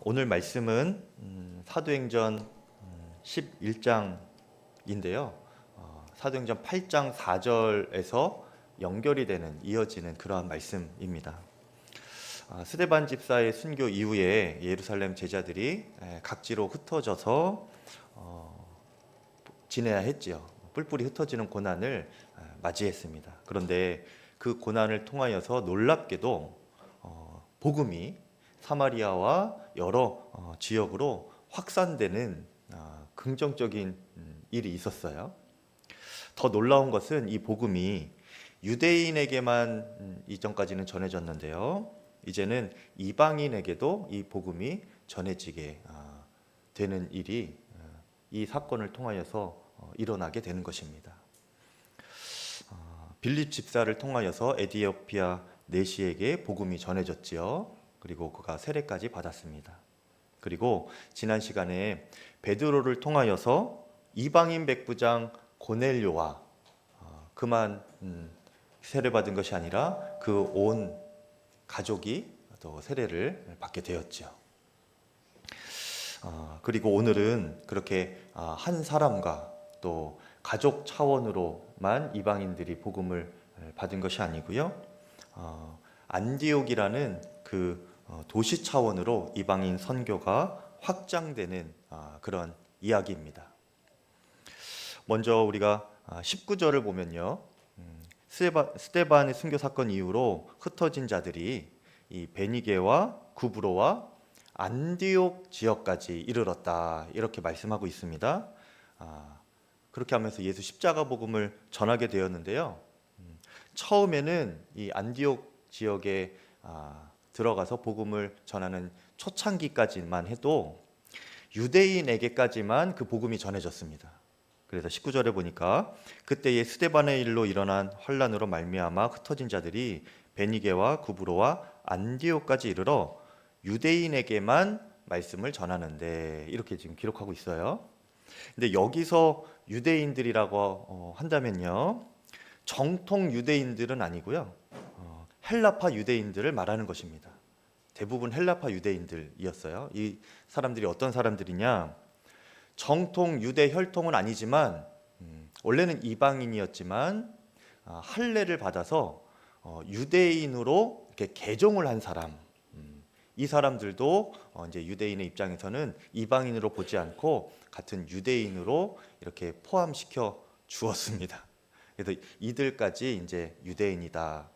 오늘 말씀은 사도행전 11장인데요. 사도행전 8장 4절에서 연결이 되는, 이어지는 그러한 말씀입니다. 스데반 집사의 순교 이후에 예루살렘 제자들이 각지로 흩어져서 지내야 했지요. 뿔뿔이 흩어지는 고난을 맞이했습니다. 그런데 그 고난을 통하여서 놀랍게도 복음이 사마리아와 여러 지역으로 확산되는 긍정적인 일이 있었어요. 더 놀라운 것은 이 복음이 유대인에게만 이전까지는 전해졌는데요. 이제는 이방인에게도 이 복음이 전해지게 되는 일이 이 사건을 통하여서 일어나게 되는 것입니다. 빌립 집사를 통하여서 에티오피아 내시에게 복음이 전해졌지요. 그리고 그가 세례까지 받았습니다. 그리고 지난 시간에 베드로를 통하여서 이방인 백부장 고넬료와 그만 세례받은 것이 아니라 그 온 가족이 또 세례를 받게 되었죠. 그리고 오늘은 그렇게 한 사람과 또 가족 차원으로만 이방인들이 복음을 받은 것이 아니고요. 안디옥이라는 그 도시 차원으로 이방인 선교가 확장되는 그런 이야기입니다. 먼저 우리가 19절을 보면요. 스데반의 순교 사건 이후로 흩어진 자들이 이 베니게와 구브로와 안디옥 지역까지 이르렀다, 이렇게 말씀하고 있습니다. 그렇게 하면서 예수 십자가 복음을 전하게 되었는데요. 처음에는 이 안디옥 지역에 들어가서 복음을 전하는 초창기까지만 해도 유대인에게까지만 그 복음이 전해졌습니다. 그래서 19절에 보니까 그때의 스데반의 일로 일어난 환란으로 말미암아 흩어진 자들이 베니게와 구브로와 안디옥까지 이르러 유대인에게만 말씀을 전하는데, 이렇게 지금 기록하고 있어요. 근데 여기서 유대인들이라고 한다면요, 정통 유대인들은 아니고요, 헬라파 유대인들을 말하는 것입니다. 대부분 헬라파 유대인들이었어요. 이 사람들이 어떤 사람들이냐, 정통 유대 혈통은 아니지만 원래는 이방인이었지만 할례를 받아서 유대인으로 이렇게 개종을 한 사람. 이 사람들도 이제 유대인의 입장에서는 이방인으로 보지 않고 같은 유대인으로 이렇게 포함시켜 주었습니다. 그래서 이들까지 이제 유대인이다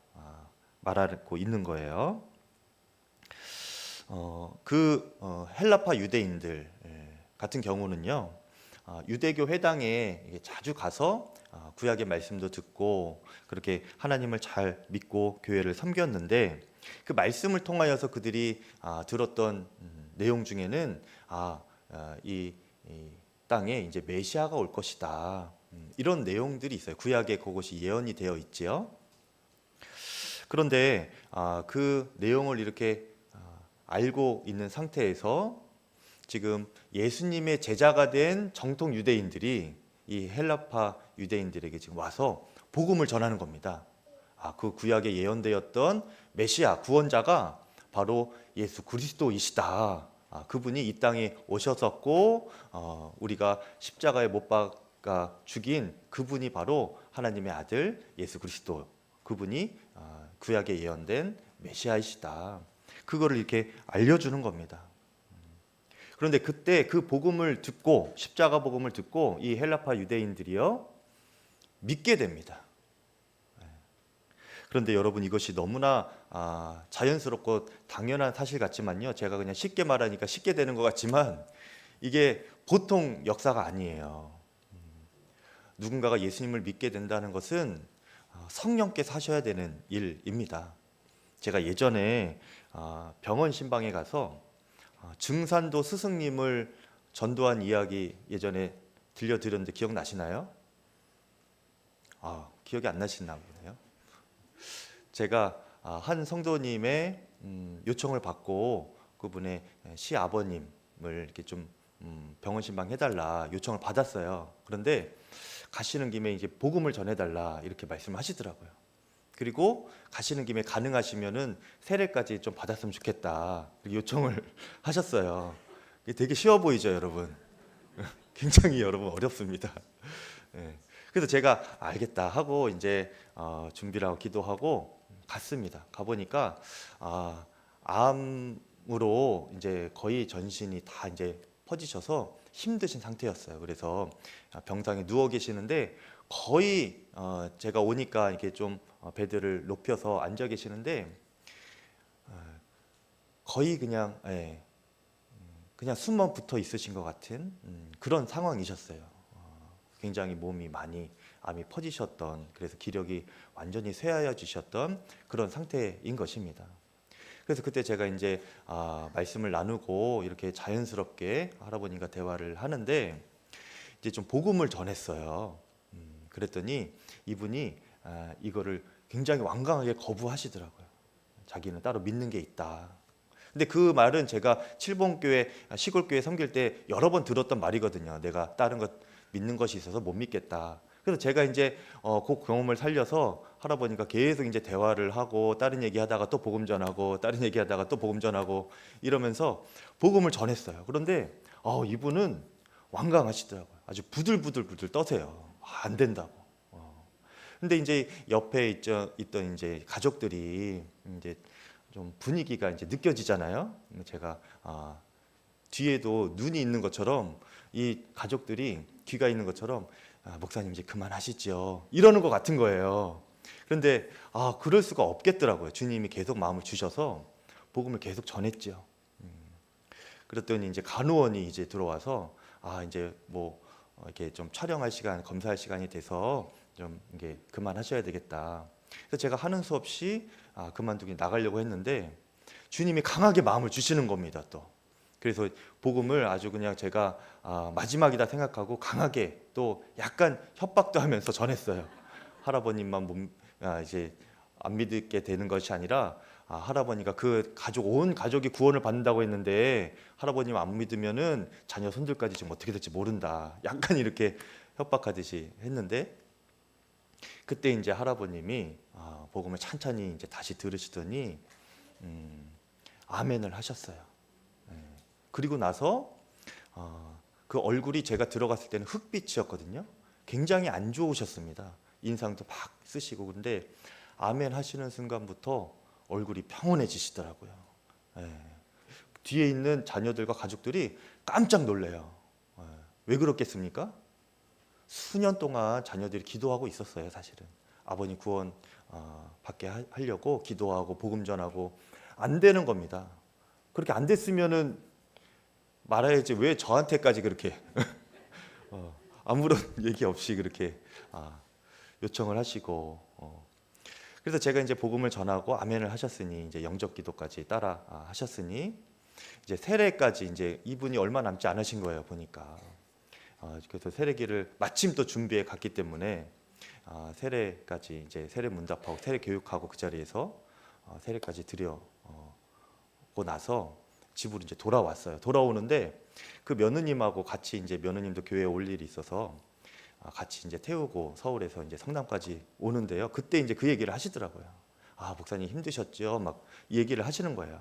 말하고 있는 거예요. 헬라파 유대인들 같은 경우는요, 유대교 회당에 자주 가서 구약의 말씀도 듣고 그렇게 하나님을 잘 믿고 교회를 섬겼는데, 그 말씀을 통하여서 그들이 들었던 내용 중에는 이 땅에 이제 메시아가 올 것이다, 이런 내용들이 있어요. 구약에 그것이 예언이 되어 있지요. 그런데 그 내용을 이렇게 알고 있는 상태에서 지금 예수님의 제자가 된 정통 유대인들이 이 헬라파 유대인들에게 지금 와서 복음을 전하는 겁니다. 그 구약에 예언되었던 메시아 구원자가 바로 예수 그리스도이시다. 그분이 이 땅에 오셨었고 우리가 십자가에 못 박아 죽인 그분이 바로 하나님의 아들 예수 그리스도, 그분이 구약에 예언된 메시아이시다. 그거를 이렇게 알려주는 겁니다. 그런데 그때 그 복음을 듣고, 십자가 복음을 듣고 이 헬라파 유대인들이요 믿게 됩니다. 그런데 여러분, 이것이 너무나 자연스럽고 당연한 사실 같지만요, 제가 그냥 쉽게 말하니까 쉽게 되는 것 같지만 이게 보통 역사가 아니에요. 누군가가 예수님을 믿게 된다는 것은 성령께 사셔야 되는 일입니다. 제가 예전에 병원 신방에 가서 증산도 스승님을 전도한 이야기 예전에 들려드렸는데 기억나시나요? 기억이 안 나시나 보네요. 제가 한 성도님의 요청을 받고 그분의 시아버님을 이렇게 좀 병원 신방 해달라 요청을 받았어요. 그런데 가시는 김에 이제 복음을 전해달라 이렇게 말씀하시더라고요. 그리고 가시는 김에 가능하시면은 세례까지 좀 받았으면 좋겠다 이렇게 요청을 하셨어요. 이게 되게 쉬워 보이죠, 여러분? 굉장히 여러분 어렵습니다. 예. 그래서 제가 알겠다 하고 이제 준비를 하고 기도하고 갔습니다. 가보니까 암으로 이제 거의 전신이 다 이제 퍼지셔서 힘드신 상태였어요. 그래서 병상에 누워 계시는데 거의 제가 오니까 이렇게 좀 베드를 높여서 앉아 계시는데 거의 그냥 그냥 숨만 붙어 있으신 것 같은 그런 상황이셨어요. 굉장히 몸이 많이 암이 퍼지셨던, 그래서 기력이 완전히 쇠하여지셨던 그런 상태인 것입니다. 그래서 그때 제가 이제 말씀을 나누고 이렇게 자연스럽게 할아버님과 대화를 하는데 이제 좀 복음을 전했어요. 그랬더니 이분이 이거를 굉장히 완강하게 거부하시더라고요. 자기는 따로 믿는 게 있다. 근데 그 말은 제가 칠봉교회 시골교회 섬길 때 여러 번 들었던 말이거든요. 내가 다른 것 믿는 것이 있어서 못 믿겠다. 그래서 제가 이제 그 경험을 살려서 할아버니까 계속 이제 대화를 하고 다른 얘기하다가 또 복음 전하고 다른 얘기하다가 또 복음 전하고 이러면서 복음을 전했어요. 그런데 이분은 완강하시더라고요. 아주 부들부들 떠세요. 안 된다고. 근데 이제 옆에 있던 이제 가족들이 이제 좀 분위기가 이제 느껴지잖아요. 제가 뒤에도 눈이 있는 것처럼 이 가족들이 귀가 있는 것처럼 목사님 이제 그만하시죠 이러는 것 같은 거예요. 그런데 그럴 수가 없겠더라고요. 주님이 계속 마음을 주셔서 복음을 계속 전했죠. 그랬더니 이제 간호원이 이제 들어와서 이제 뭐 이렇게 좀 촬영할 시간, 검사할 시간이 돼서 좀 이게 그만하셔야 되겠다. 그래서 제가 하는 수 없이 그만두기 나가려고 했는데 주님이 강하게 마음을 주시는 겁니다. 또 그래서 복음을 아주 그냥 제가 마지막이다 생각하고 강하게 또 약간 협박도 하면서 전했어요. 할아버님만 이제 안 믿게 되는 것이 아니라 할아버니가 그 가족 온 가족이 구원을 받는다고 했는데 할아버님 안 믿으면은 자녀 손들까지 지금 어떻게 될지 모른다. 약간 이렇게 협박하듯이 했는데 그때 이제 할아버님이 복음을 찬찬히 이제 다시 들으시더니 아멘을 하셨어요. 그리고 나서 그 얼굴이 제가 들어갔을 때는 흑빛이었거든요. 굉장히 안 좋으셨습니다. 인상도 막 쓰시고. 근데 아멘 하시는 순간부터 얼굴이 평온해지시더라고요. 뒤에 있는 자녀들과 가족들이 깜짝 놀래요. 왜 그렇겠습니까? 수년 동안 자녀들이 기도하고 있었어요. 사실은 아버님 구원 받게 하려고 기도하고 복음 전하고 안 되는 겁니다. 그렇게 안 됐으면은 말아야지 왜 저한테까지 그렇게 아무런 얘기 없이 그렇게 요청을 하시고 그래서 제가 이제 복음을 전하고 아멘을 하셨으니 이제 영접 기도까지 따라 하셨으니 이제 세례까지 이제 이분이 얼마 남지 않으신 거예요. 보니까 그래서 세례기를 마침 또 준비해 갔기 때문에 세례까지 이제 세례 문답하고 세례 교육하고 그 자리에서 세례까지 드려고 나서 집으로 이제 돌아왔어요. 돌아오는데 그 며느님하고 같이 이제 며느님도 교회에 올 일이 있어서 같이 이제 태우고 서울에서 이제 성남까지 오는데요. 그때 이제 그 얘기를 하시더라고요. 목사님 힘드셨죠? 막 이 얘기를 하시는 거예요.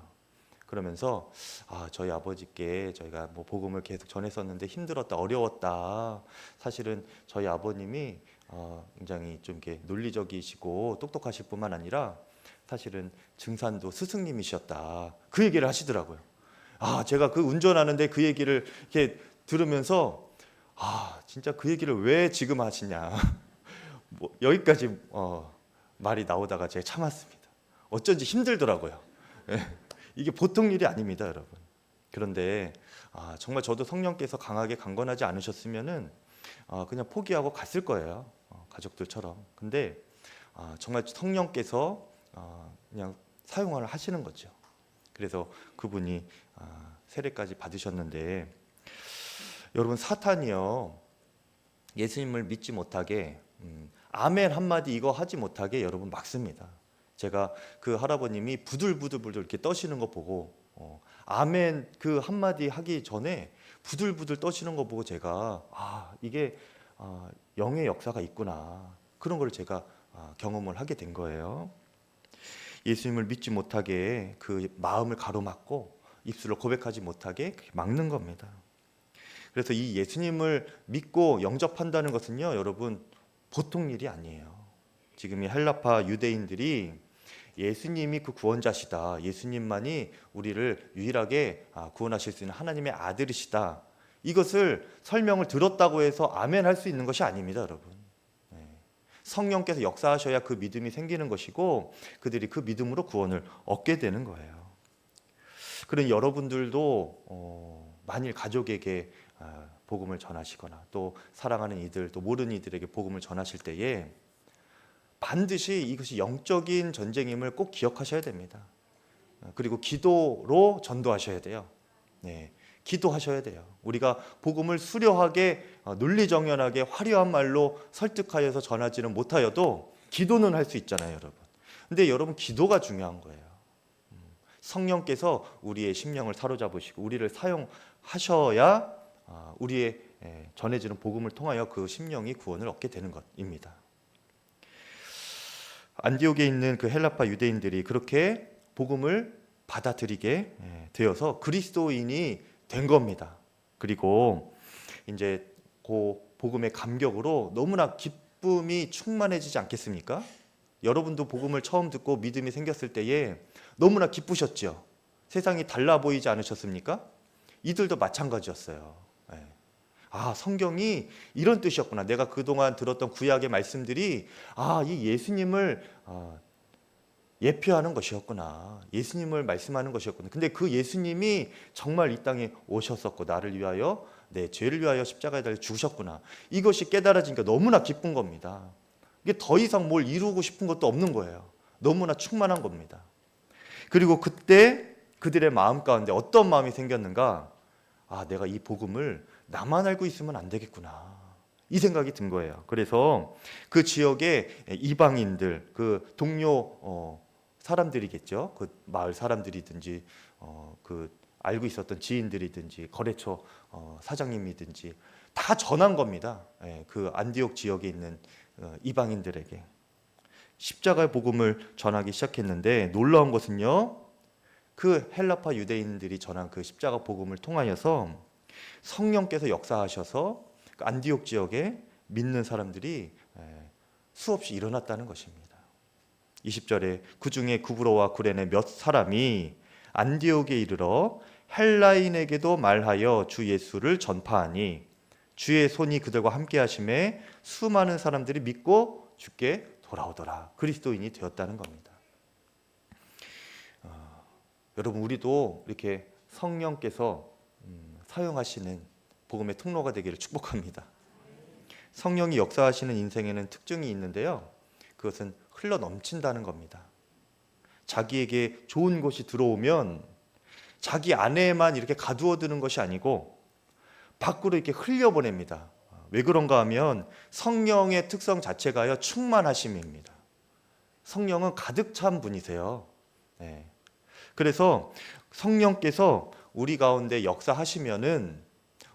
그러면서 저희 아버지께 저희가 뭐 복음을 계속 전했었는데 힘들었다, 어려웠다. 사실은 저희 아버님이 굉장히 좀 이렇게 논리적이시고 똑똑하실 뿐만 아니라 사실은 증산도 스승님이셨다. 그 얘기를 하시더라고요. 제가 그 운전하는데 그 얘기를 이렇게 들으면서 진짜 그 얘기를 왜 지금 하시냐. 뭐 여기까지 말이 나오다가 제가 참았습니다. 어쩐지 힘들더라고요. 이게 보통 일이 아닙니다, 여러분. 그런데 정말 저도 성령께서 강하게 강권하지 않으셨으면은 그냥 포기하고 갔을 거예요. 가족들처럼. 근데 정말 성령께서 그냥 사용을 하시는 거죠. 그래서 그분이 세례까지 받으셨는데 여러분 사탄이요 예수님을 믿지 못하게 아멘 한마디 이거 하지 못하게 여러분 막습니다. 제가 그 할아버님이 부들부들 이렇게 떠시는 거 보고 아멘 그 한마디 하기 전에 부들부들 떠시는 거 보고 제가 이게 영의 역사가 있구나 그런 걸 제가 경험을 하게 된 거예요. 예수님을 믿지 못하게 그 마음을 가로막고 입술로 고백하지 못하게 막는 겁니다. 그래서 이 예수님을 믿고 영접한다는 것은요, 여러분 보통 일이 아니에요. 지금 이 헬라파 유대인들이 예수님이 그 구원자시다, 예수님만이 우리를 유일하게 구원하실 수 있는 하나님의 아들이시다, 이것을 설명을 들었다고 해서 아멘 할 수 있는 것이 아닙니다, 여러분. 성령께서 역사하셔야 그 믿음이 생기는 것이고 그들이 그 믿음으로 구원을 얻게 되는 거예요. 그런 여러분들도 만일 가족에게 복음을 전하시거나 또 사랑하는 이들, 또 모르는 이들에게 복음을 전하실 때에 반드시 이것이 영적인 전쟁임을 꼭 기억하셔야 됩니다. 그리고 기도로 전도하셔야 돼요. 기도하셔야 돼요. 우리가 복음을 수려하게 논리정연하게 화려한 말로 설득하여서 전하지는 못하여도 기도는 할 수 있잖아요, 여러분. 근데 여러분, 기도가 중요한 거예요. 성령께서 우리의 심령을 사로잡으시고 우리를 사용하셔야 우리의 전해지는 복음을 통하여 그 심령이 구원을 얻게 되는 것입니다. 안디옥에 있는 그 헬라파 유대인들이 그렇게 복음을 받아들이게 되어서 그리스도인이 된 겁니다. 그리고 이제 그 복음의 감격으로 너무나 기쁨이 충만해지지 않겠습니까? 여러분도 복음을 처음 듣고 믿음이 생겼을 때에 너무나 기쁘셨죠? 세상이 달라 보이지 않으셨습니까? 이들도 마찬가지였어요. 성경이 이런 뜻이었구나. 내가 그동안 들었던 구약의 말씀들이 이 예수님을 예표하는 것이었구나. 예수님을 말씀하는 것이었구나. 근데 그 예수님이 정말 이 땅에 오셨었고 나를 위하여, 내 죄를 위하여 십자가에 달려 죽으셨구나. 이것이 깨달아지니까 너무나 기쁜 겁니다. 이게 더 이상 뭘 이루고 싶은 것도 없는 거예요. 너무나 충만한 겁니다. 그리고 그때 그들의 마음 가운데 어떤 마음이 생겼는가? 내가 이 복음을 나만 알고 있으면 안 되겠구나, 이 생각이 든 거예요. 그래서 그 지역의 이방인들, 그 동료 사람들이겠죠. 그 마을 사람들이든지 그 알고 있었던 지인들이든지 거래처 사장님이든지 다 전한 겁니다. 그 안디옥 지역에 있는 이방인들에게 십자가의 복음을 전하기 시작했는데, 놀라운 것은요, 그 헬라파 유대인들이 전한 그 십자가 복음을 통하여서 성령께서 역사하셔서 안디옥 지역에 믿는 사람들이 수없이 일어났다는 것입니다. 20절에 그 중에 구브로와 구레네 몇 사람이 안디옥에 이르러 헬라인에게도 말하여 주 예수를 전파하니 주의 손이 그들과 함께 하심에 수많은 사람들이 믿고 주께 돌아오더라. 그리스도인이 되었다는 겁니다. 여러분, 우리도 이렇게 성령께서 사용하시는 복음의 통로가 되기를 축복합니다. 성령이 역사하시는 인생에는 특징이 있는데요, 그것은 흘러 넘친다는 겁니다. 자기에게 좋은 것이 들어오면 자기 안에만 이렇게 가두어두는 것이 아니고 밖으로 이렇게 흘려보냅니다. 왜 그런가 하면 성령의 특성 자체가요, 충만하심입니다. 성령은 가득 찬 분이세요. 그래서 성령께서 우리 가운데 역사하시면은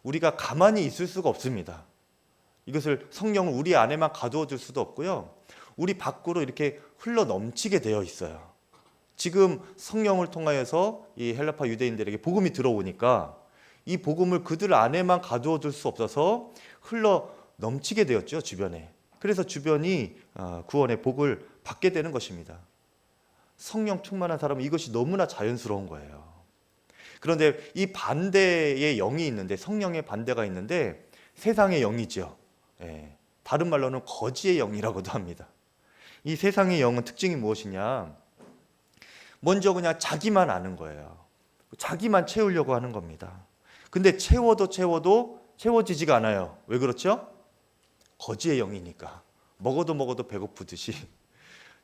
우리가 가만히 있을 수가 없습니다. 이것을 성령을 우리 안에만 가두어둘 수도 없고요, 우리 밖으로 이렇게 흘러 넘치게 되어 있어요. 지금 성령을 통하여서 이 헬라파 유대인들에게 복음이 들어오니까 이 복음을 그들 안에만 가두어둘 수 없어서 흘러 넘치게 되었죠, 주변에. 그래서 주변이 구원의 복을 받게 되는 것입니다. 성령 충만한 사람은 이것이 너무나 자연스러운 거예요. 그런데 이 반대의 영이 있는데, 성령의 반대가 있는데 세상의 영이죠. 다른 말로는 거지의 영이라고도 합니다. 이 세상의 영은 특징이 무엇이냐? 먼저 그냥 자기만 아는 거예요. 자기만 채우려고 하는 겁니다. 근데 채워도 채워지지가 않아요. 왜 그렇죠? 거지의 영이니까. 먹어도 배고프듯이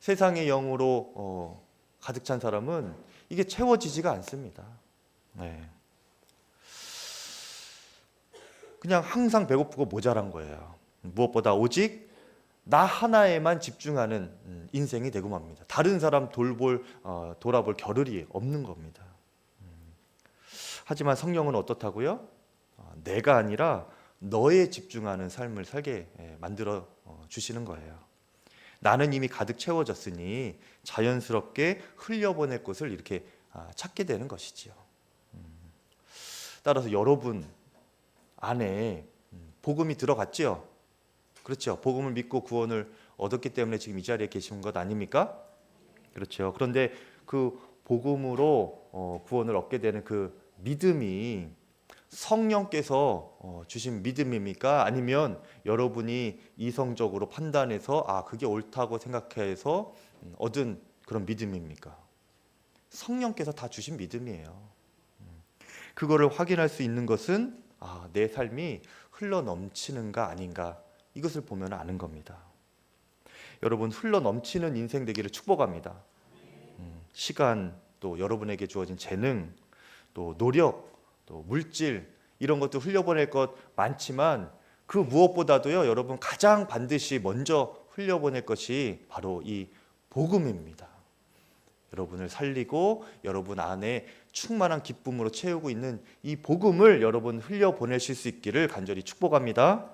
세상의 영으로 가득 찬 사람은 이게 채워지지가 않습니다. 그냥 항상 배고프고 모자란 거예요. 무엇보다 오직 나 하나에만 집중하는 인생이 되고 맙니다. 다른 사람 돌아볼 겨를이 없는 겁니다. 하지만 성령은 어떻다고요? 내가 아니라 너에 집중하는 삶을 살게 만들어 주시는 거예요. 나는 이미 가득 채워졌으니 자연스럽게 흘려보낼 곳을 이렇게 찾게 되는 것이지요. 따라서 여러분 안에 복음이 들어갔지요. 그렇죠. 복음을 믿고 구원을 얻었기 때문에 지금 이 자리에 계신 것 아닙니까? 그렇죠. 그런데 그 복음으로 구원을 얻게 되는 그 믿음이 성령께서 주신 믿음입니까? 아니면 여러분이 이성적으로 판단해서 그게 옳다고 생각해서 얻은 그런 믿음입니까? 성령께서 다 주신 믿음이에요. 그거를 확인할 수 있는 것은 내 삶이 흘러 넘치는가 아닌가, 이것을 보면 아는 겁니다. 여러분, 흘러 넘치는 인생 되기를 축복합니다. 시간, 또 여러분에게 주어진 재능, 또 노력, 또 물질, 이런 것도 흘려보낼 것 많지만 그 무엇보다도요, 여러분 가장 반드시 먼저 흘려보낼 것이 바로 이 복음입니다. 여러분을 살리고 여러분 안에 충만한 기쁨으로 채우고 있는 이 복음을 여러분 흘려보내실 수 있기를 간절히 축복합니다.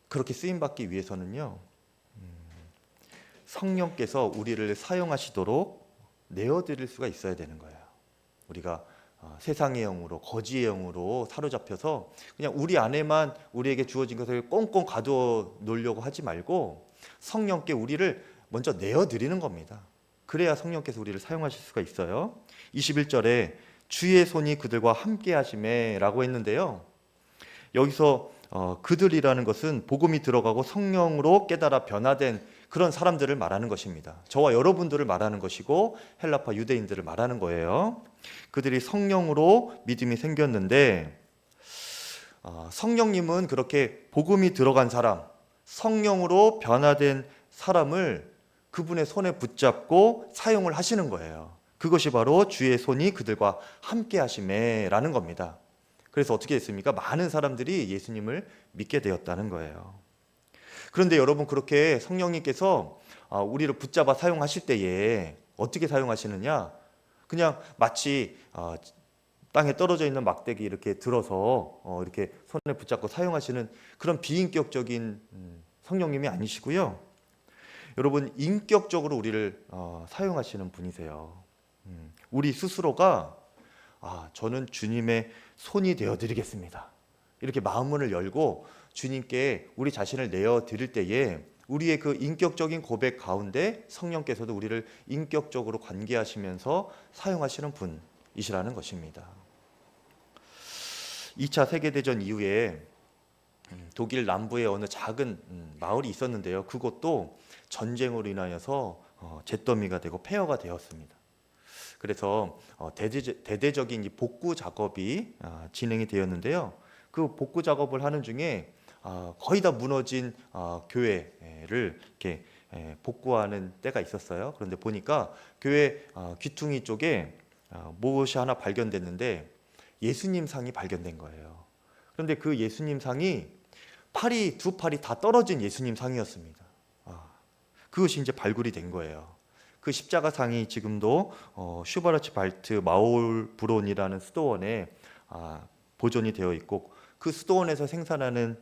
그렇게 쓰임받기 위해서는요, 성령께서 우리를 사용하시도록 내어드릴 수가 있어야 되는 거예요. 우리가 세상의 영으로, 거지의 영으로 사로잡혀서 그냥 우리 안에만 우리에게 주어진 것을 꽁꽁 가두어 놓으려고 하지 말고 성령께 우리를 먼저 내어드리는 겁니다. 그래야 성령께서 우리를 사용하실 수가 있어요. 21절에 주의 손이 그들과 함께 하심에 라고 했는데요, 여기서 그들이라는 것은 복음이 들어가고 성령으로 깨달아 변화된 그런 사람들을 말하는 것입니다. 저와 여러분들을 말하는 것이고 헬라파 유대인들을 말하는 거예요. 그들이 성령으로 믿음이 생겼는데, 성령님은 그렇게 복음이 들어간 사람, 성령으로 변화된 사람을 그분의 손에 붙잡고 사용을 하시는 거예요. 그것이 바로 주의 손이 그들과 함께 하심에 라는 겁니다. 그래서 어떻게 됐습니까? 많은 사람들이 예수님을 믿게 되었다는 거예요. 그런데 여러분, 그렇게 성령님께서 우리를 붙잡아 사용하실 때에 어떻게 사용하시느냐? 그냥 마치 땅에 떨어져 있는 막대기 이렇게 들어서 이렇게 손에 붙잡고 사용하시는 그런 비인격적인 성령님이 아니시고요. 여러분, 인격적으로 우리를 사용하시는 분이세요. 우리 스스로가 저는 주님의 손이 되어드리겠습니다, 이렇게 마음문을 열고 주님께 우리 자신을 내어드릴 때에 우리의 그 인격적인 고백 가운데 성령께서도 우리를 인격적으로 관계하시면서 사용하시는 분이시라는 것입니다. 2차 세계대전 이후에 독일 남부의 어느 작은 마을이 있었는데요, 그것도 전쟁으로 인하여서 잿더미가 되고 폐허가 되었습니다. 그래서 대대적인 복구 작업이 진행이 되었는데요, 그 복구 작업을 하는 중에 거의 다 무너진 교회를 이렇게 복구하는 때가 있었어요. 그런데 보니까 교회 귀퉁이 쪽에 무엇이 하나 발견됐는데 예수님 상이 발견된 거예요. 그런데 그 예수님 상이 두 팔이 다 떨어진 예수님 상이었습니다. 그것이 이제 발굴이 된 거예요. 그 십자가 상이 지금도 슈바르츠 발트 마울브론이라는 수도원에 보존이 되어 있고, 그 수도원에서 생산하는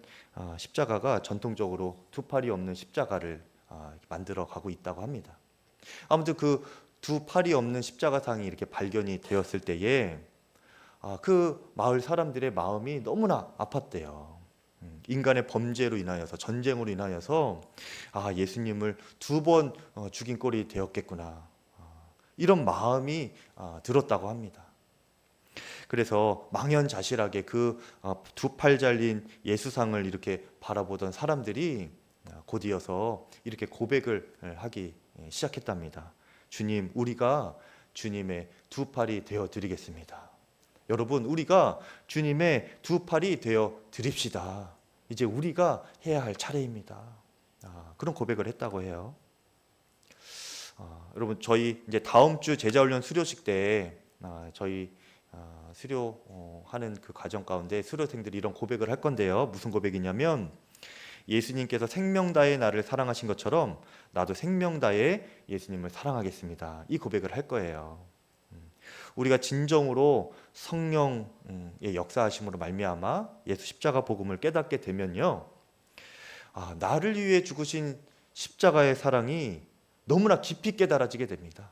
십자가가 전통적으로 두 팔이 없는 십자가를 만들어 가고 있다고 합니다. 아무튼 그 두 팔이 없는 십자가상이 이렇게 발견이 되었을 때에 그 마을 사람들의 마음이 너무나 아팠대요. 인간의 범죄로 인하여서, 전쟁으로 인하여서 예수님을 2번 죽인 꼴이 되었겠구나, 이런 마음이 들었다고 합니다. 그래서 망연자실하게 그 두 팔 잘린 예수상을 이렇게 바라보던 사람들이 곧이어서 이렇게 고백을 하기 시작했답니다. 주님, 우리가 주님의 두 팔이 되어 드리겠습니다. 여러분, 우리가 주님의 두 팔이 되어 드립시다. 이제 우리가 해야 할 차례입니다. 그런 고백을 했다고 해요. 여러분, 저희 이제 다음 주 제자훈련 수료식 때 저희 수료하는 그 과정 가운데 수료생들이 이런 고백을 할 건데요, 무슨 고백이냐면, 예수님께서 생명 다해 나를 사랑하신 것처럼 나도 생명 다해 예수님을 사랑하겠습니다, 이 고백을 할 거예요. 우리가 진정으로 성령의 역사하심으로 말미암아 예수 십자가 복음을 깨닫게 되면요, 나를 위해 죽으신 십자가의 사랑이 너무나 깊이 깨달아지게 됩니다.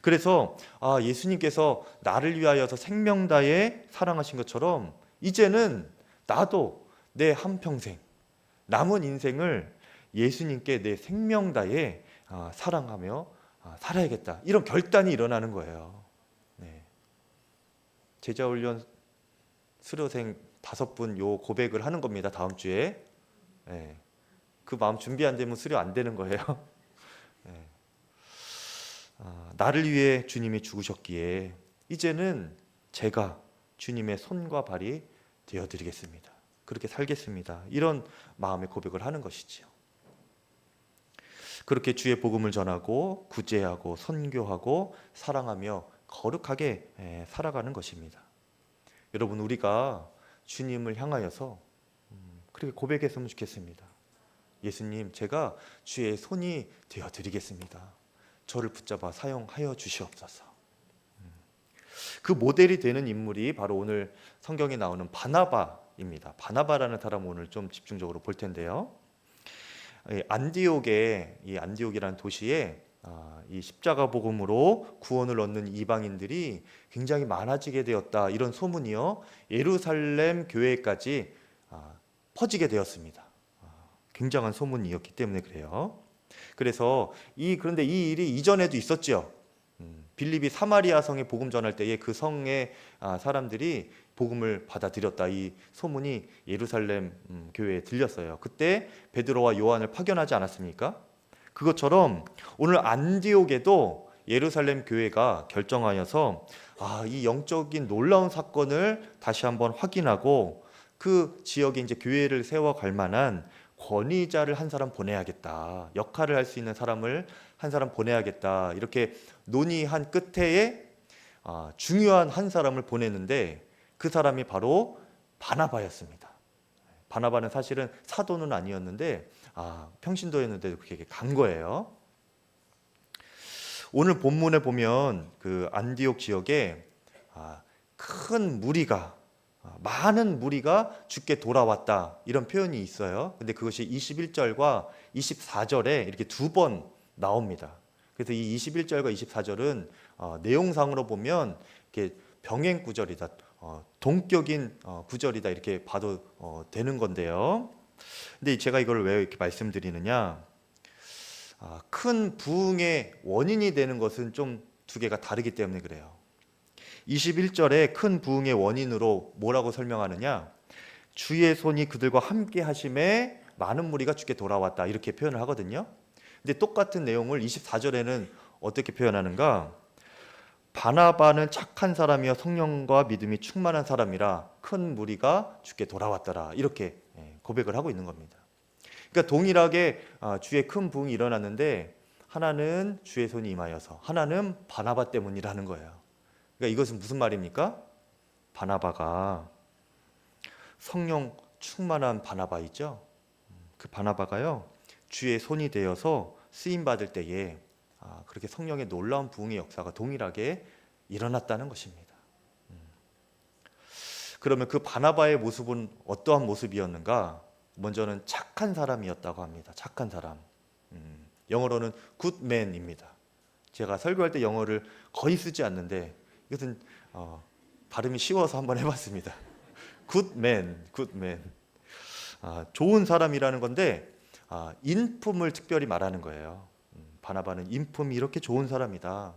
그래서 예수님께서 나를 위하여서 생명 다해 사랑하신 것처럼 이제는 나도 내 한평생 남은 인생을 예수님께 내 생명 다해 사랑하며 살아야겠다, 이런 결단이 일어나는 거예요. 네. 제자훈련 수료생 5분 요 고백을 하는 겁니다, 다음 주에. 네. 그 마음 준비 안 되면 수료 안 되는 거예요. 네. 나를 위해 주님이 죽으셨기에 이제는 제가 주님의 손과 발이 되어드리겠습니다. 그렇게 살겠습니다. 이런 마음의 고백을 하는 것이지요. 그렇게 주의 복음을 전하고 구제하고 선교하고 사랑하며 거룩하게 살아가는 것입니다. 여러분, 우리가 주님을 향하여서 그렇게 고백했으면 좋겠습니다. 예수님, 제가 주의 손이 되어드리겠습니다. 저를 붙잡아 사용하여 주시옵소서. 그 모델이 되는 인물이 바로 오늘 성경에 나오는 바나바입니다. 바나바라는 사람을 오늘 좀 집중적으로 볼 텐데요. 안디옥이라는 도시에 이 십자가 복음으로 구원을 얻는 이방인들이 굉장히 많아지게 되었다, 이런 소문이요 예루살렘 교회까지 퍼지게 되었습니다. 굉장한 소문이었기 때문에 그래요. 그래서 그런데 이 일이 이전에도 있었죠. 빌립이 사마리아 성에 복음 전할 때에 그 성의 사람들이 복음을 받아들였다, 이 소문이 예루살렘 교회에 들렸어요. 그때 베드로와 요한을 파견하지 않았습니까? 그것처럼 오늘 안디옥에도 예루살렘 교회가 결정하여서 이 영적인 놀라운 사건을 다시 한번 확인하고 그 지역에 이제 교회를 세워갈 만한 권위자를 한 사람 보내야겠다, 역할을 할 수 있는 사람을 한 사람 보내야겠다, 이렇게 논의한 끝에 중요한 한 사람을 보냈는데 그 사람이 바로 바나바였습니다. 바나바는 사실은 사도는 아니었는데 평신도였는데도 그렇게 간 거예요. 오늘 본문에 보면 그 안디옥 지역에 많은 무리가 주께 돌아왔다, 이런 표현이 있어요. 근데 그것이 21절과 24절에 이렇게 2번 나옵니다. 그래서 이 21절과 24절은 내용상으로 보면 이렇게 병행 구절이다, 동격인 구절이다, 이렇게 봐도 되는 건데요. 근데 제가 이걸 왜 이렇게 말씀드리느냐, 큰 부흥의 원인이 되는 것은 좀 두 개가 다르기 때문에 그래요. 21절에 큰 부흥의 원인으로 뭐라고 설명하느냐, 주의 손이 그들과 함께 하심에 많은 무리가 주께 돌아왔다, 이렇게 표현을 하거든요. 근데 똑같은 내용을 24절에는 어떻게 표현하는가, 바나바는 착한 사람이여 성령과 믿음이 충만한 사람이라 큰 무리가 주께 돌아왔더라, 이렇게 고백을 하고 있는 겁니다. 그러니까 동일하게 주의 큰 부흥이 일어났는데 하나는 주의 손이 임하여서, 하나는 바나바 때문이라는 거예요. 그러니까 이것은 무슨 말입니까? 바나바가 성령 충만한 바나바 있죠? 그 바나바가요 주의 손이 되어서 쓰임 받을 때에 그렇게 성령의 놀라운 부흥의 역사가 동일하게 일어났다는 것입니다. 그러면 그 바나바의 모습은 어떠한 모습이었는가? 먼저는 착한 사람이었다고 합니다. 착한 사람. 영어로는 굿맨입니다. 제가 설교할 때 영어를 거의 쓰지 않는데 이것은 발음이 쉬워서 한번 해봤습니다. 굿맨. 좋은 사람이라는 건데 인품을 특별히 말하는 거예요. 바나바는 인품이 이렇게 좋은 사람이다.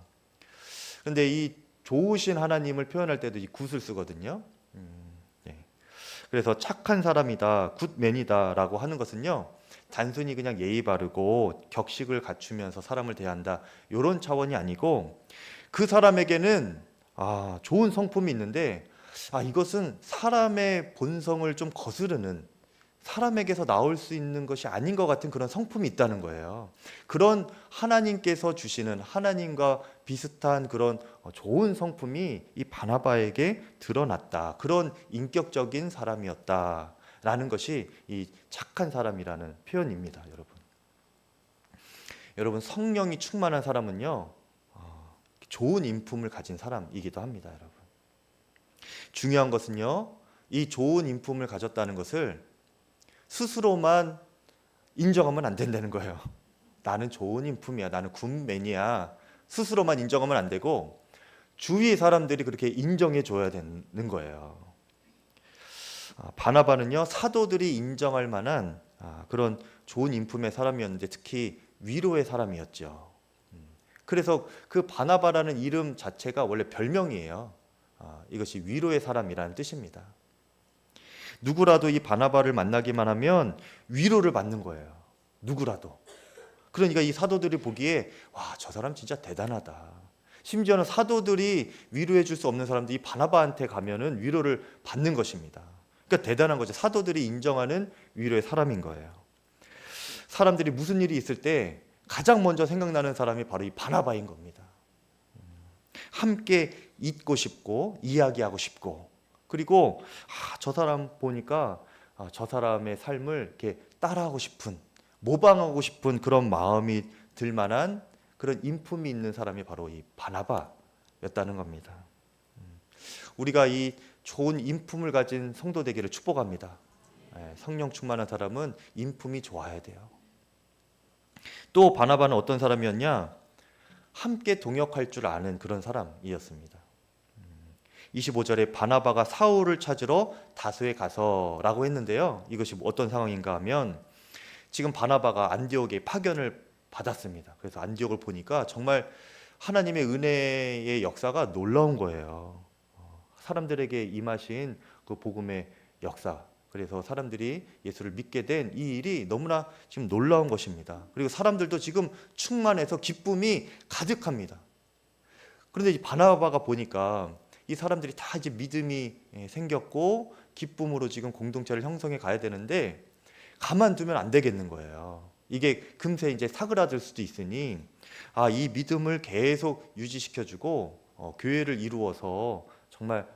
그런데 이 좋으신 하나님을 표현할 때도 이 굿을 쓰거든요. 그래서 착한 사람이다, 굿맨이다 라고 하는 것은요, 단순히 그냥 예의 바르고 격식을 갖추면서 사람을 대한다, 이런 차원이 아니고 그 사람에게는 좋은 성품이 있는데 이것은 사람의 본성을 좀 거스르는, 사람에게서 나올 수 있는 것이 아닌 것 같은 그런 성품이 있다는 거예요. 그런 하나님께서 주시는, 하나님과 비슷한 그런 좋은 성품이 이 바나바에게 드러났다, 그런 인격적인 사람이었다라는 것이 이 착한 사람이라는 표현입니다. 여러분 성령이 충만한 사람은요 좋은 인품을 가진 사람이기도 합니다. 여러분, 중요한 것은요, 이 좋은 인품을 가졌다는 것을 스스로만 인정하면 안 된다는 거예요. 나는 좋은 인품이야, 나는 굿맨이야, 스스로만 인정하면 안 되고 주위 사람들이 그렇게 인정해 줘야 되는 거예요. 바나바는요, 사도들이 인정할 만한 그런 좋은 인품의 사람이었는데 특히 위로의 사람이었죠. 그래서 그 바나바라는 이름 자체가 원래 별명이에요. 이것이 위로의 사람이라는 뜻입니다. 누구라도 이 바나바를 만나기만 하면 위로를 받는 거예요. 누구라도. 그러니까 이 사도들이 보기에 와, 저 사람 진짜 대단하다. 심지어는 사도들이 위로해 줄 수 없는 사람들이 바나바한테 가면은 위로를 받는 것입니다. 그러니까 대단한 거죠. 사도들이 인정하는 위로의 사람인 거예요. 사람들이 무슨 일이 있을 때 가장 먼저 생각나는 사람이 바로 이 바나바인 겁니다. 함께 있고 싶고 이야기하고 싶고, 그리고 저 사람 보니까 저 사람의 삶을 이렇게 따라하고 싶은, 모방하고 싶은 그런 마음이 들 만한 그런 인품이 있는 사람이 바로 이 바나바였다는 겁니다. 우리가 이 좋은 인품을 가진 성도 되기를 축복합니다. 성령 충만한 사람은 인품이 좋아야 돼요. 또 바나바는 어떤 사람이었냐? 함께 동역할 줄 아는 그런 사람이었습니다. 25절에 바나바가 사울을 찾으러 다소에 가서라고 했는데요. 이것이 어떤 상황인가 하면 지금 바나바가 안디옥에 파견을 받았습니다. 그래서 안디옥을 보니까 정말 하나님의 은혜의 역사가 놀라운 거예요. 사람들에게 임하신 그 복음의 역사, 그래서 사람들이 예수를 믿게 된 이 일이 너무나 지금 놀라운 것입니다. 그리고 사람들도 지금 충만해서 기쁨이 가득합니다. 그런데 이 바나바가 보니까 이 사람들이 다 이제 믿음이 생겼고 기쁨으로 지금 공동체를 형성해 가야 되는데 가만두면 안 되겠는 거예요. 이게 금세 이제 사그라들 수도 있으니 이 믿음을 계속 유지시켜주고 교회를 이루어서 정말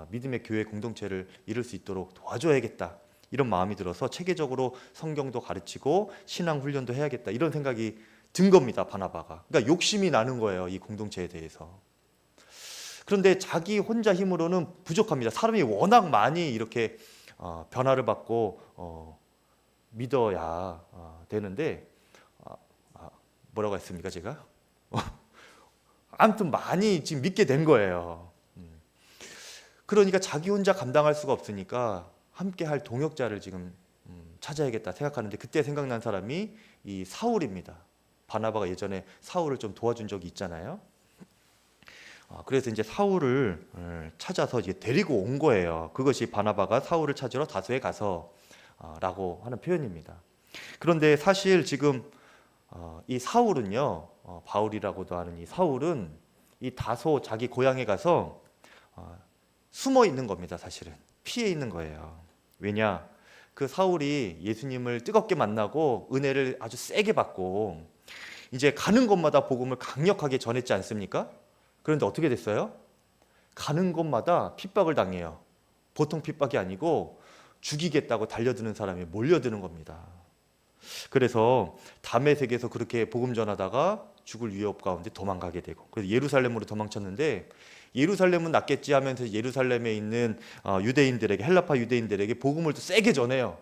믿음의 교회 공동체를 이룰 수 있도록 도와줘야겠다, 이런 마음이 들어서 체계적으로 성경도 가르치고 신앙 훈련도 해야겠다, 이런 생각이 든 겁니다. 바나바가. 그러니까 욕심이 나는 거예요, 이 공동체에 대해서. 그런데 자기 혼자 힘으로는 부족합니다. 사람이 워낙 많이 이렇게 변화를 받고 믿어야 되는데 뭐라고 했습니까 제가? 아무튼 많이 지금 믿게 된 거예요. 그러니까 자기 혼자 감당할 수가 없으니까 함께 할 동역자를 지금 찾아야겠다 생각하는데 그때 생각난 사람이 이 사울입니다. 바나바가 예전에 사울을 좀 도와준 적이 있잖아요. 그래서 이제 사울을 찾아서 이제 데리고 온 거예요. 그것이 바나바가 사울을 찾으러 다소에 가서 라고 하는 표현입니다. 그런데 사실 지금 이 사울은요, 바울이라고도 하는 이 사울은 이 다소 자기 고향에 가서 숨어 있는 겁니다. 사실은 피해 있는 거예요. 왜냐? 그 사울이 예수님을 뜨겁게 만나고 은혜를 아주 세게 받고 이제 가는 곳마다 복음을 강력하게 전했지 않습니까? 그런데 어떻게 됐어요? 가는 곳마다 핍박을 당해요. 보통 핍박이 아니고 죽이겠다고 달려드는 사람이 몰려드는 겁니다. 그래서 다메섹에서 그렇게 복음 전하다가 죽을 위협 가운데 도망가게 되고, 그래서 예루살렘으로 도망쳤는데 예루살렘은 낫겠지 하면서 예루살렘에 있는 유대인들에게, 헬라파 유대인들에게 복음을 또 세게 전해요.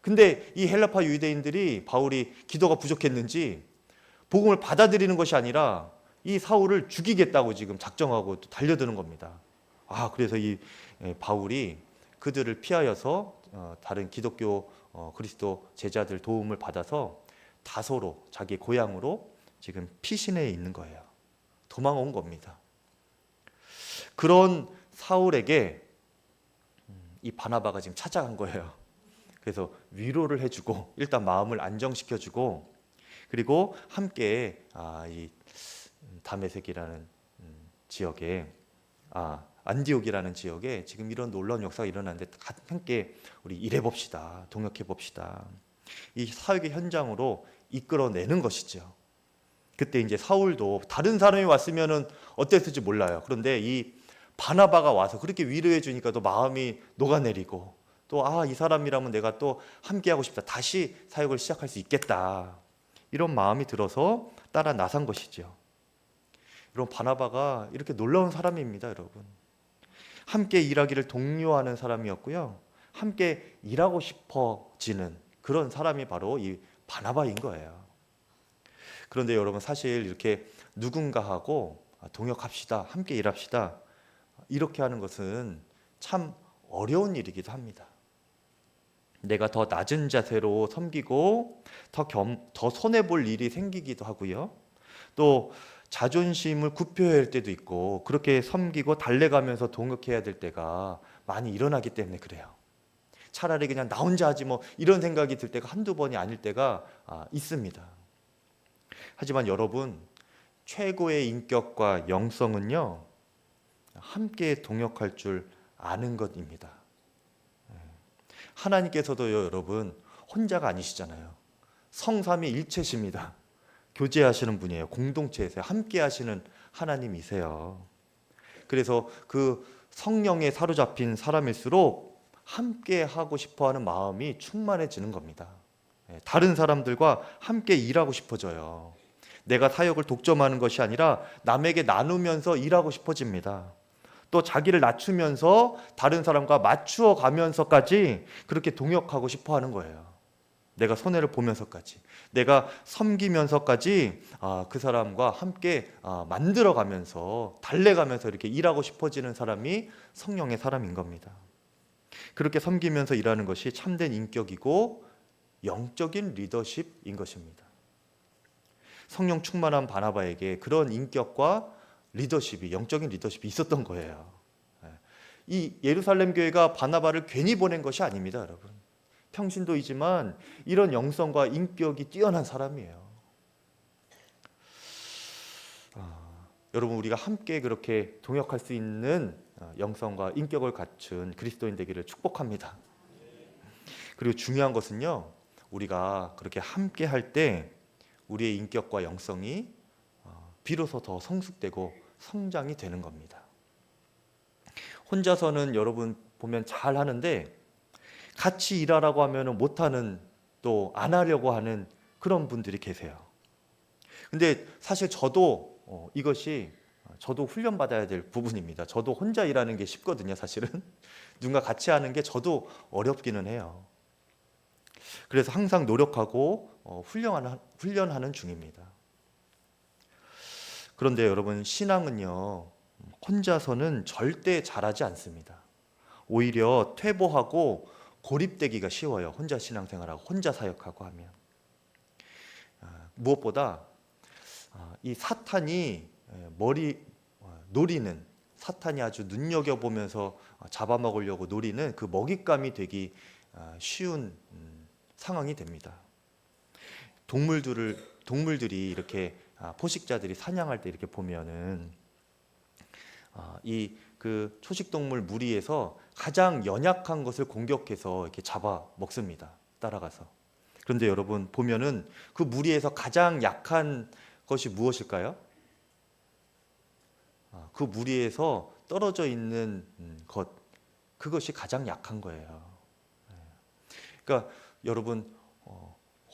근데 이 헬라파 유대인들이 바울이 기도가 부족했는지 복음을 받아들이는 것이 아니라 이 사울을 죽이겠다고 지금 작정하고 또 달려드는 겁니다. 그래서 이 바울이 그들을 피하여서 다른 기독교 그리스도 제자들 도움을 받아서 다소로, 자기 고향으로 지금 피신해 있는 거예요. 도망온 겁니다. 그런 사울에게 이 바나바가 지금 찾아간 거예요. 그래서 위로를 해주고 일단 마음을 안정시켜주고, 그리고 함께 이 다메섹이라는 지역에 안디옥이라는 지역에 지금 이런 놀라운 역사가 일어났는데 함께 우리 일해봅시다, 동역해봅시다, 이 사역의 현장으로 이끌어내는 것이죠. 그때 이제 사울도 다른 사람이 왔으면 어땠을지 몰라요. 그런데 이 바나바가 와서 그렇게 위로해 주니까 또 마음이 녹아내리고 또 이 사람이라면 내가 또 함께하고 싶다, 다시 사역을 시작할 수 있겠다, 이런 마음이 들어서 따라 나선 것이죠. 여러분, 바나바가 이렇게 놀라운 사람입니다. 여러분, 함께 일하기를 독려하는 사람이었고요, 함께 일하고 싶어지는 그런 사람이 바로 이 바나바인 거예요. 그런데 여러분, 사실 이렇게 누군가하고 동역합시다, 함께 일합시다, 이렇게 하는 것은 참 어려운 일이기도 합니다. 내가 더 낮은 자세로 섬기고 더 손해볼 일이 생기기도 하고요. 또 자존심을 굽혀야 할 때도 있고, 그렇게 섬기고 달래가면서 동역해야 될 때가 많이 일어나기 때문에 그래요. 차라리 그냥 나 혼자 하지 뭐, 이런 생각이 들 때가 한두 번이 아닐 때가 있습니다. 하지만 여러분, 최고의 인격과 영성은요, 함께 동역할 줄 아는 것입니다. 하나님께서도요, 여러분, 혼자가 아니시잖아요. 성삼위 일체십니다. 교제하시는 분이에요. 공동체에서 함께 하시는 하나님이세요. 그래서 그 성령에 사로잡힌 사람일수록 함께 하고 싶어하는 마음이 충만해지는 겁니다. 다른 사람들과 함께 일하고 싶어져요. 내가 사역을 독점하는 것이 아니라 남에게 나누면서 일하고 싶어집니다. 또 자기를 낮추면서 다른 사람과 맞추어 가면서까지 그렇게 동역하고 싶어하는 거예요. 내가 손해를 보면서까지, 내가 섬기면서까지 그 사람과 함께 만들어가면서 달래가면서 이렇게 일하고 싶어지는 사람이 성령의 사람인 겁니다. 그렇게 섬기면서 일하는 것이 참된 인격이고 영적인 리더십인 것입니다. 성령 충만한 바나바에게 그런 인격과 리더십이, 영적인 리더십이 있었던 거예요. 이 예루살렘 교회가 바나바를 괜히 보낸 것이 아닙니다, 여러분. 평신도이지만 이런 영성과 인격이 뛰어난 사람이에요. 여러분, 우리가 함께 그렇게 동역할 수 있는 영성과 인격을 갖춘 그리스도인 되기를 축복합니다. 그리고 중요한 것은요, 우리가 그렇게 함께 할 때 우리의 인격과 영성이 비로소 더 성숙되고 성장이 되는 겁니다. 혼자서는 여러분 보면 잘 하는데 같이 일하라고 하면 못하는, 또 안 하려고 하는 그런 분들이 계세요. 근데 사실 저도 이것이 저도 훈련받아야 될 부분입니다. 저도 혼자 일하는 게 쉽거든요, 사실은. 누군가 같이 하는 게 저도 어렵기는 해요. 그래서 항상 노력하고 훈련하는 중입니다. 그런데 여러분, 신앙은요, 혼자서는 절대 잘하지 않습니다. 오히려 퇴보하고 고립되기가 쉬워요. 혼자 신앙생활하고 혼자 사역하고 하면. 무엇보다 이 사탄이 노리는, 사탄이 아주 눈여겨보면서 잡아먹으려고 노리는 그 먹잇감이 되기 쉬운 상황이 됩니다. 동물들이 이렇게 포식자들이 사냥할 때 이렇게 보면은 이 그 초식동물 무리에서 가장 연약한 것을 공격해서 이렇게 잡아 먹습니다. 따라가서. 그런데 여러분 보면은 그 무리에서 가장 약한 것이 무엇일까요? 그 무리에서 떨어져 있는 것, 그것이 가장 약한 거예요. 그러니까 여러분,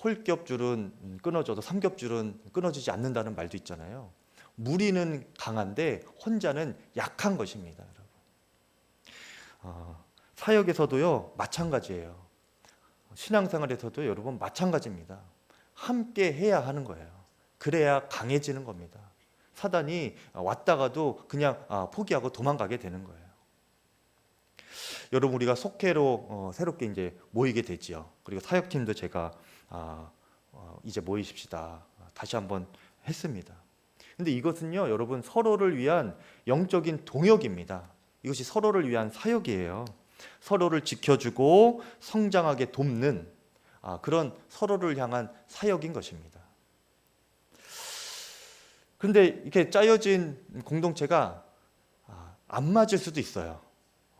홀겹줄은 끊어져도 삼겹줄은 끊어지지 않는다는 말도 있잖아요. 무리는 강한데 혼자는 약한 것입니다, 여러분. 사역에서도요, 마찬가지예요. 신앙생활에서도 여러분 마찬가지입니다. 함께 해야 하는 거예요. 그래야 강해지는 겁니다. 사단이 왔다가도 그냥 포기하고 도망가게 되는 거예요. 여러분, 우리가 속회로 새롭게 이제 모이게 되지요. 그리고 사역팀도 제가 이제 모이십시다 다시 한번 했습니다. 근데 이것은요, 여러분, 서로를 위한 영적인 동역입니다. 이것이 서로를 위한 사역이에요. 서로를 지켜주고 성장하게 돕는 그런 서로를 향한 사역인 것입니다. 그런데 이렇게 짜여진 공동체가 안 맞을 수도 있어요.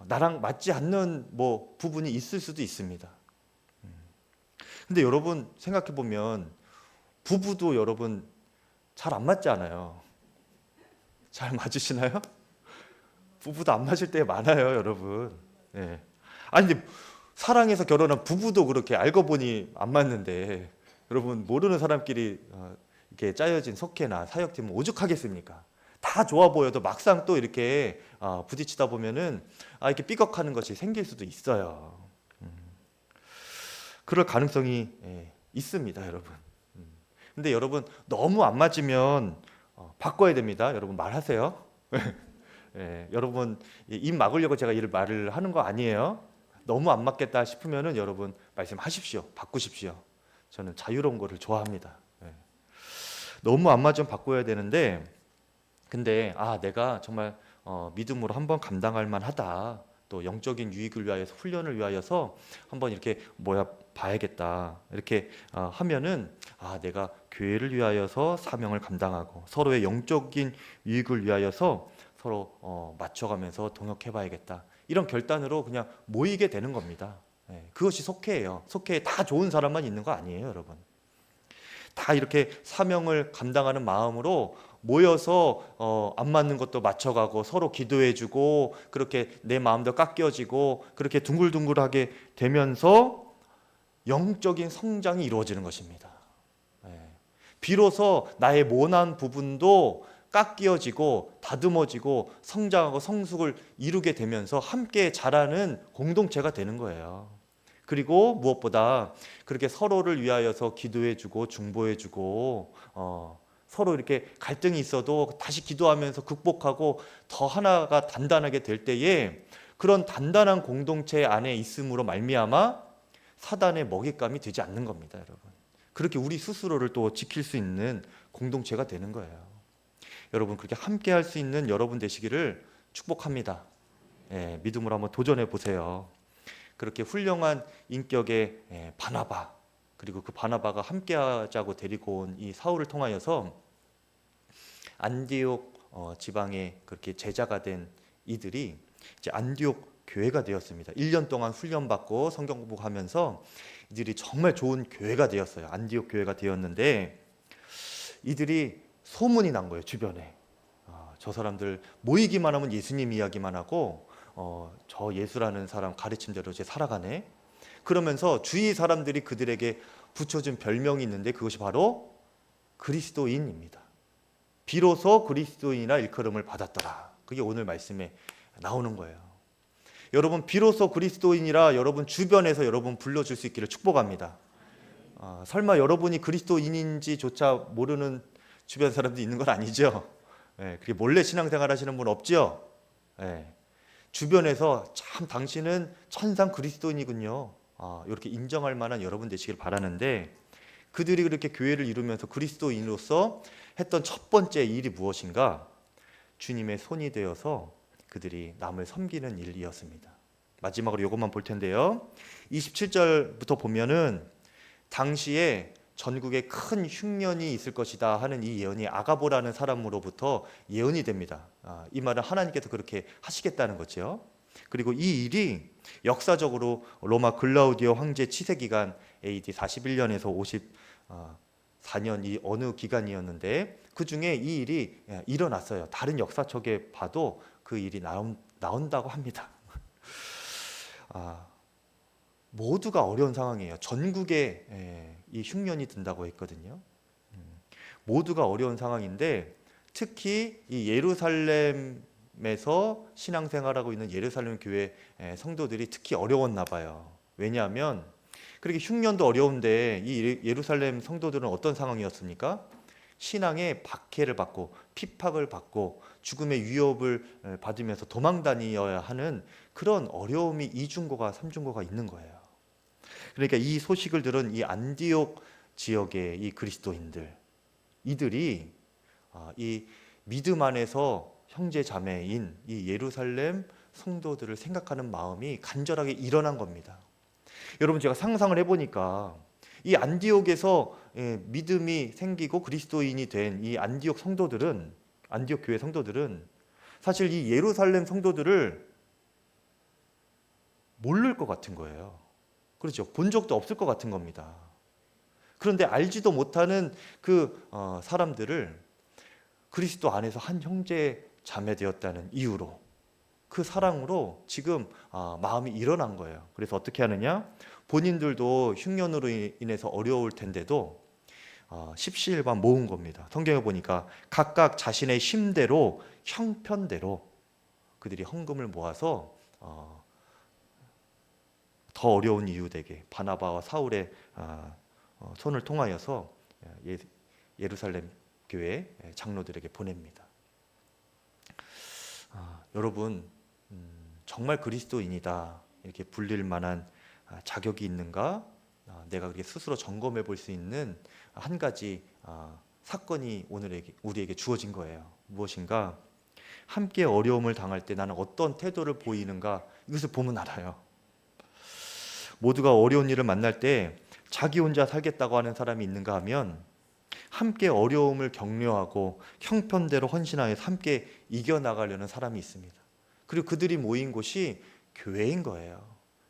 나랑 맞지 않는 부분이 있을 수도 있습니다. 근데 여러분 생각해 보면 부부도 여러분 잘 안 맞지 않아요. 잘 맞으시나요? 부부도 안 맞을 때 많아요, 여러분. 네. 아니, 근데 사랑해서 결혼한 부부도 그렇게 알고 보니 안 맞는데, 여러분 모르는 사람끼리 이렇게 짜여진 속회나 사역팀은 오죽하겠습니까? 다 좋아 보여도 막상 또 이렇게 부딪히다 보면은 이렇게 삐걱하는 것이 생길 수도 있어요. 그럴 가능성이 있습니다, 여러분. 근데 여러분 너무 안 맞으면 바꿔야 됩니다. 여러분 말하세요. 여러분 입 막으려고 제가 이 말을 하는 거 아니에요. 너무 안 맞겠다 싶으면은 여러분 말씀하십시오. 바꾸십시오. 저는 자유로운 거를 좋아합니다. 너무 안 맞으면 바꿔야 되는데, 근데 내가 정말 믿음으로 한번 감당할 만하다. 또 영적인 유익을 위하여서, 훈련을 위하여서 한번 이렇게 봐야겠다. 이렇게 하면은 내가 교회를 위하여서 사명을 감당하고 서로의 영적인 유익을 위하여서 서로 맞춰가면서 동역해봐야겠다. 이런 결단으로 그냥 모이게 되는 겁니다. 그것이 속회예요. 속회에 다 좋은 사람만 있는 거 아니에요, 여러분. 다 이렇게 사명을 감당하는 마음으로 모여서 안 맞는 것도 맞춰가고 서로 기도해주고 그렇게 내 마음도 깎여지고 그렇게 둥글둥글하게 되면서 영적인 성장이 이루어지는 것입니다. 비로소 나의 모난 부분도 깎여지고 다듬어지고 성장하고 성숙을 이루게 되면서 함께 자라는 공동체가 되는 거예요. 그리고 무엇보다 그렇게 서로를 위하여서 기도해주고 중보해주고 서로 이렇게 갈등이 있어도 다시 기도하면서 극복하고 더 하나가 단단하게 될 때에 그런 단단한 공동체 안에 있음으로 말미암아 사단의 먹잇감이 되지 않는 겁니다, 여러분. 그렇게 우리 스스로를 또 지킬 수 있는 공동체가 되는 거예요. 여러분 그렇게 함께 할 수 있는 여러분 되시기를 축복합니다. 믿음으로 한번 도전해 보세요. 그렇게 훌륭한 인격의 바나바, 그리고 그 바나바가 함께하자고 데리고 온 이 사울을 통하여서 안디옥 지방에 그렇게 제자가 된 이들이 이제 안디옥 교회가 되었습니다. 1년 동안 훈련받고 성경 공부하면서 이들이 정말 좋은 교회가 되었어요. 안디옥 교회가 되었는데 이들이 소문이 난 거예요, 주변에. 저 사람들 모이기만 하면 예수님 이야기만 하고 저 예수라는 사람 가르침대로 이제 살아가네. 그러면서 주위 사람들이 그들에게 붙여준 별명이 있는데 그것이 바로 그리스도인입니다. 비로소 그리스도인이라 일컬음을 받았더라. 그게 오늘 말씀에 나오는 거예요. 여러분 비로소 그리스도인이라 여러분 주변에서 여러분 불러줄 수 있기를 축복합니다. 설마 여러분이 그리스도인인지조차 모르는 주변 사람도 있는 건 아니죠? 그게 몰래 신앙생활 하시는 분 없죠? 주변에서 참 당신은 천상 그리스도인이군요. 이렇게 인정할 만한 여러분 되시길 바라는데, 그들이 그렇게 교회를 이루면서 그리스도인으로서 했던 첫 번째 일이 무엇인가? 주님의 손이 되어서 그들이 남을 섬기는 일이었습니다. 마지막으로 이것만 볼 텐데요. 27절부터 보면은 당시에 전국에 큰 흉년이 있을 것이다 하는 이 예언이 아가보라는 사람으로부터 예언이 됩니다. 이 말은 하나님께서 그렇게 하시겠다는 거죠. 그리고 이 일이 역사적으로 로마 글라우디오 황제 치세 기간 AD 41년에서 54년 이 어느 기간이었는데 그 중에 이 일이 일어났어요. 다른 역사책에 봐도 그 일이 나온다고 합니다. 모두가 어려운 상황이에요. 전국에 이 흉년이 든다고 했거든요. 모두가 어려운 상황인데 특히 이 예루살렘에서 신앙생활하고 있는 예루살렘 교회 성도들이 특히 어려웠나 봐요. 왜냐하면 그렇게 흉년도 어려운데 이 예루살렘 성도들은 어떤 상황이었습니까? 신앙의 박해를 받고 핍박을 받고 죽음의 위협을 받으면서 도망 다니어야 하는 그런 어려움이 이중고가 삼중고가 있는 거예요. 그러니까 이 소식을 들은 이 안디옥 지역의 이 그리스도인들, 이들이 이 믿음 안에서 형제 자매인 이 예루살렘 성도들을 생각하는 마음이 간절하게 일어난 겁니다. 여러분 제가 상상을 해보니까 이 안디옥에서 믿음이 생기고 그리스도인이 된 이 안디옥 성도들은, 안디옥 교회 성도들은 사실 이 예루살렘 성도들을 모를 것 같은 거예요. 그렇죠. 본 적도 없을 것 같은 겁니다. 그런데 알지도 못하는 그 사람들을 그리스도 안에서 한 형제 자매 되었다는 이유로, 그 사랑으로 지금 마음이 일어난 거예요. 그래서 어떻게 하느냐? 본인들도 흉년으로 인해서 어려울 텐데도 십시일반 모은 겁니다. 성경에 보니까 각각 자신의 힘대로, 형편대로 그들이 헌금을 모아서 더 어려운 이유들에게 바나바와 사울의 손을 통하여서 예루살렘 교회 장로들에게 보냅니다. 여러분, 정말 그리스도인이다 이렇게 불릴 만한 자격이 있는가? 내가 그렇게 스스로 점검해 볼 수 있는 한 가지 사건이 오늘 우리에게 주어진 거예요. 무엇인가? 함께 어려움을 당할 때 나는 어떤 태도를 보이는가? 이것을 보면 알아요. 모두가 어려운 일을 만날 때 자기 혼자 살겠다고 하는 사람이 있는가 하면 함께 어려움을 격려하고 형편대로 헌신하여서 함께 이겨나가려는 사람이 있습니다. 그리고 그들이 모인 곳이 교회인 거예요.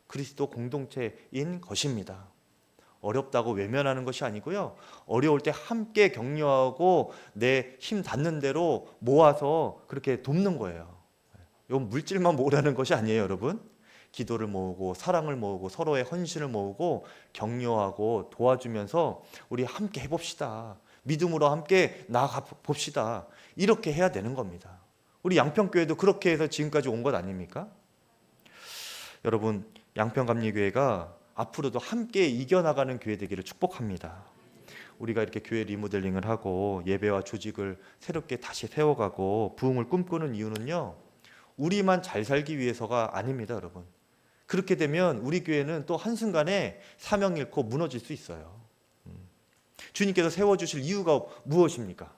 그리스도 공동체인 것입니다. 어렵다고 외면하는 것이 아니고요. 어려울 때 함께 격려하고 내 힘 닿는 대로 모아서 그렇게 돕는 거예요. 이건 물질만 모으라는 것이 아니에요, 여러분. 기도를 모으고 사랑을 모으고 서로의 헌신을 모으고 격려하고 도와주면서 우리 함께 해봅시다. 믿음으로 함께 나아가 봅시다. 이렇게 해야 되는 겁니다. 우리 양평교회도 그렇게 해서 지금까지 온 것 아닙니까? 여러분, 양평감리교회가 앞으로도 함께 이겨나가는 교회 되기를 축복합니다. 우리가 이렇게 교회 리모델링을 하고 예배와 조직을 새롭게 다시 세워가고 부흥을 꿈꾸는 이유는요, 우리만 잘 살기 위해서가 아닙니다, 여러분. 그렇게 되면 우리 교회는 또 한순간에 사명 잃고 무너질 수 있어요. 주님께서 세워주실 이유가 무엇입니까?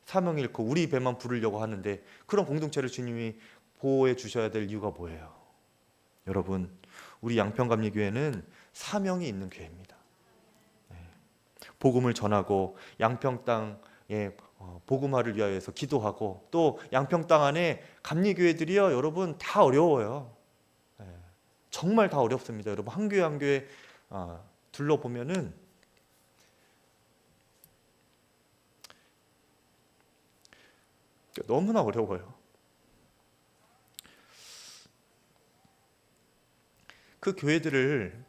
사명 잃고 우리 배만 부르려고 하는데 그런 공동체를 주님이 보호해 주셔야 될 이유가 뭐예요? 여러분, 우리 양평감리교회는 사명이 있는 교회입니다. 복음을 전하고 양평 땅에 복음화를 위하여서 기도하고 또 양평 땅 안에 감리교회들이요, 여러분 다 어려워요. 정말 다 어렵습니다. 여러분 한 교회 한 교회 둘러보면은 너무나 어려워요. 그 교회들을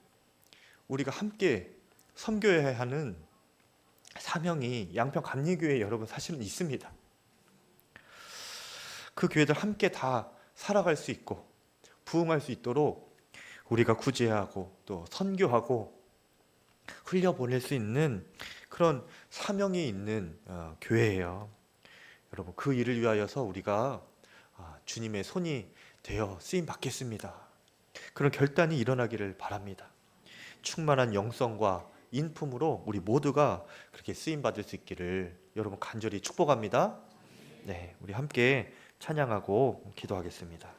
우리가 함께 섬겨야 하는 사명이 양평 감리교회에 여러분 사실은 있습니다. 그 교회들 함께 다 살아갈 수 있고 부흥할 수 있도록 우리가 구제하고 또 선교하고 흘려보낼 수 있는 그런 사명이 있는 교회예요. 여러분, 그 일을 위하여서 우리가 주님의 손이 되어 쓰임 받겠습니다. 그런 결단이 일어나기를 바랍니다. 충만한 영성과 인품으로 우리 모두가 그렇게 쓰임 받을 수 있기를 여러분 간절히 축복합니다. 네, 우리 함께 찬양하고 기도하겠습니다.